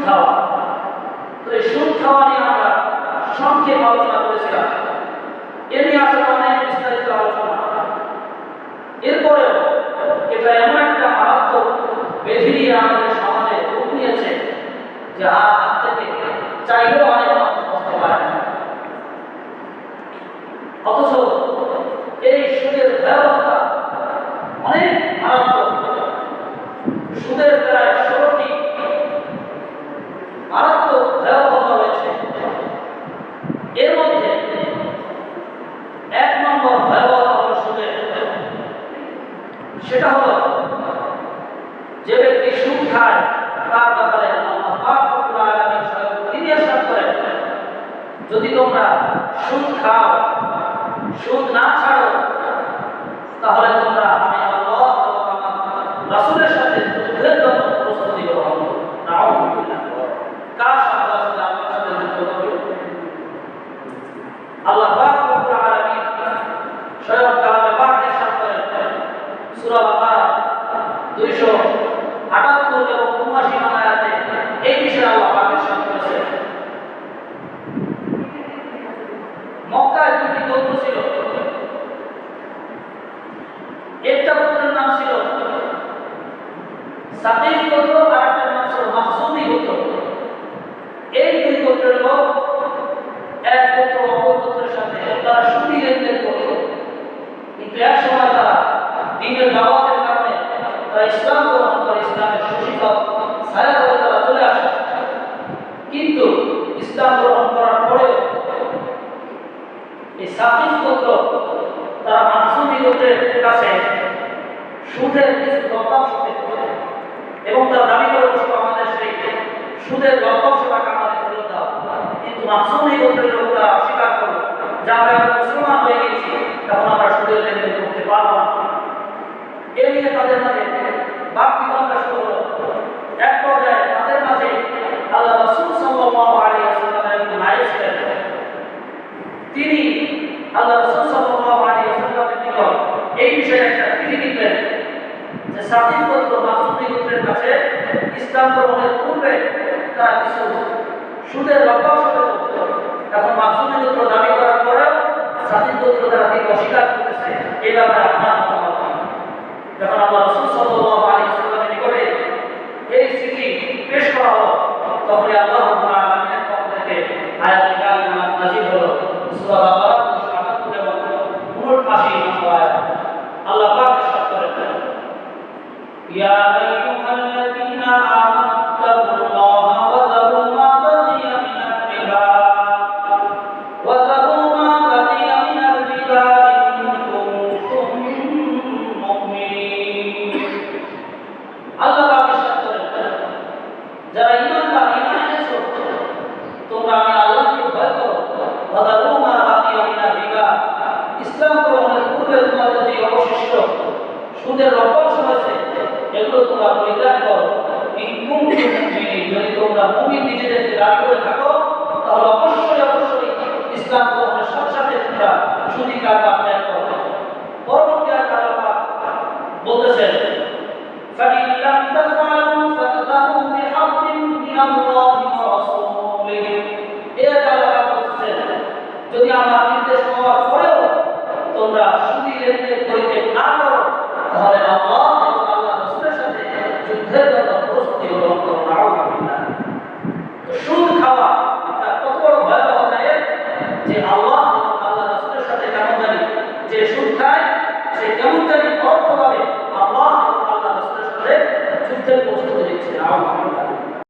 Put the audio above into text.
খাওয়া। তো এই সুদ খাওয়া নিয়ে আমরা সংক্ষেপ আলোচনা করেছিলাম। এ নিয়ে আসলে অনেক বিস্তারিত আলোচনা। এরপরেও এটা এমন একটা মারাত্মক ব্যাধি নিয়ে আমাদের সমাজে রূপ নিয়েছে যে হাত থেকে চাইলেও অনেক মানুষ বসতে পারে না। অথচ এই সুদের ভয়াবহতা অনেক মারাত্মক। সুদের প্রায় 16টি মারাত্মক ভয়াবহতা রয়েছে। এর মধ্যে 1 নম্বর ভয়াবহতা হল সুদের। সেটা হলো যে ব্যক্তি সুদ খায় তার ব্যাপারে আল্লাহ পাক রব্বুল আলামিন স্বয়ং তিনি ইরশাদ করেন, যদি তোমরা সুদ খাও, সুদ না ছাড়ো, তাহলে তোমরা আমি আল্লাহ এবং আমার রাসূলের সাথে যুদ্ধের জন্য প্রস্তুতি গ্রহণ করো। নাউযুবিল্লাহ। কার সাথে রাসূল আল্লাহর সাথে যুদ্ধ করবে? আল্লাহ পাক রব্বুল আলামিন স্বয়ং কালামে পাক ইরশাদ করেন সূরা বাকারা 278 এবং 79 নং আয়াতে এই বিষয়ে আল্লাহ পাক ইরশাদ করেছেন। মক্কায় দুটি গোত্র ছিল। একটা গোত্রের নাম ছিল সাকিফ গোত্র, আর একটার নাম ছিল মাখজুমি গোত্র। এই দুই গোত্রের লোক এক গোত্র অপর গোত্রের সাথে তারা সুদি লেনদেন করত। কিন্তু এক সময় তারা দ্বীনের দাওয়াতের কারণে তারা ইসলাম গ্রহণ করে ইসলামের সুশীতল ছায়া ধরে তারা চলে আসে। কিন্তু ইসলাম গ্রহণ করার পরেও এই সাকিফ গোত্র তারা মাখজুমি গোত্রের কাছে সুদের কিছু লভ্যাংশ পেত এবং তারা দাবি করে বসত আমাদের সেই সুদের লভ্যাংশ টাকা আমাদের ফেরত দাও। কিন্তু মাখজুমি গোত্রের লোকরা অস্বীকার করলো যে আমরা এখন মুসলমান হয়ে গেছি, তখন আমরা সুদের লেনদেন করতে পারবো না। এ নিয়ে তাদের মাঝে বাক বিতণ্ডা শুরু হলো। এক পর্যায়ে তাদের মাঝে আল্লাহ রাসূল সাল্লাল্লাহু আলাইহি ওয়াসাল্লামের একজন নায়েব ছিলেন। তিনি আল্লাহ রাসূল সাল্লাল্লাহু আলাইহি ওয়াসাল্লামের নিকট এই বিষয়ে একটা চিঠি লিখলেন যে সাকিফ গোত্র মাখজুমি গোত্রের কাছে ইসলাম গ্রহণের পূর্বে তারা কিছু সুদের লভ্যাংশ পেত। এখন মাখজুমি গোত্র দাবি করার পরেও সাকিফ গোত্র তারা দিতে অস্বীকার করতেছে। এই ব্যাপারে আপনার মতামত কি? যখন আল্লাহ রাসূল সাল্লাল্লাহু আলাইহি ওয়াসাল্লামের নিকটে এই চিঠি পেশ করা হলো, তখন আল্লাহ রাব্বুল আলামিনের পক্ষ থেকে আয়াতুল কারিমা নাযিল হলো। সূরা বাকারা 278 এবং 79 নম্বর আয়াত। আল্লাহ পাক ইরশাদ করেন, ইয়া আইয়ুহাল্লাযীনা আমানু তাকুল্লাহা ওয়া যারু মা বাকিয়া মিনার রিবা ওয়া যারু মা বাকিয়া মিনার রিবা ইন কুনতুম মুমিনিন। আল্লাহ পাক ইরশাদ করেন, যারা ঈমানদার, ঈমান এনেছো, তোমরা আমি আল্লাহকে ভয় করো। ওয়া যারু মা বাকিয়া মিনার রিবা, ইসলাম গ্রহণের পূর্বে তোমাদের যে অবশিষ্ট সুদের লভ্যাংশ আছে এগুলো তোমরা পরিত্যাগ করো। যদি তোমরা মুমিন নিজেদেরকে দাবি করে থাকো, তাহলে অবশ্যই ইসলাম গ্রহণের সাথে সাথে তোমরা সুদি কারবার ত্যাগ করো। পরবর্তী আয়াতে আল্লাহ বলতেছেন, فَإِن لَّمْ تَفْعَلُوا فَاذْهَبُوا بِحَرْبٍ مِّنَ اللَّهِ وَرَسُولِهِ। এর আল্লাহ বলতেছেন, যদি আমার নির্দেশ পাওয়ার পরেও তোমরা সুদি লেনদেন করিতে না করো, তাহলে আল্লাহ এবং আল্লাহ রাসূলের সাথে যুদ্ধের জন্য প্রস্তুতি গ্রহণ করো। নাউযুবিল্লাহ। সুদ খাওয়া এটা কত বড় ভয়াবহ যায় যে আল্লাহ এবং আল্লাহ রাসূলের সাথে কেমন জানি যে সুদ খায় সে কেমন জানি অর্থ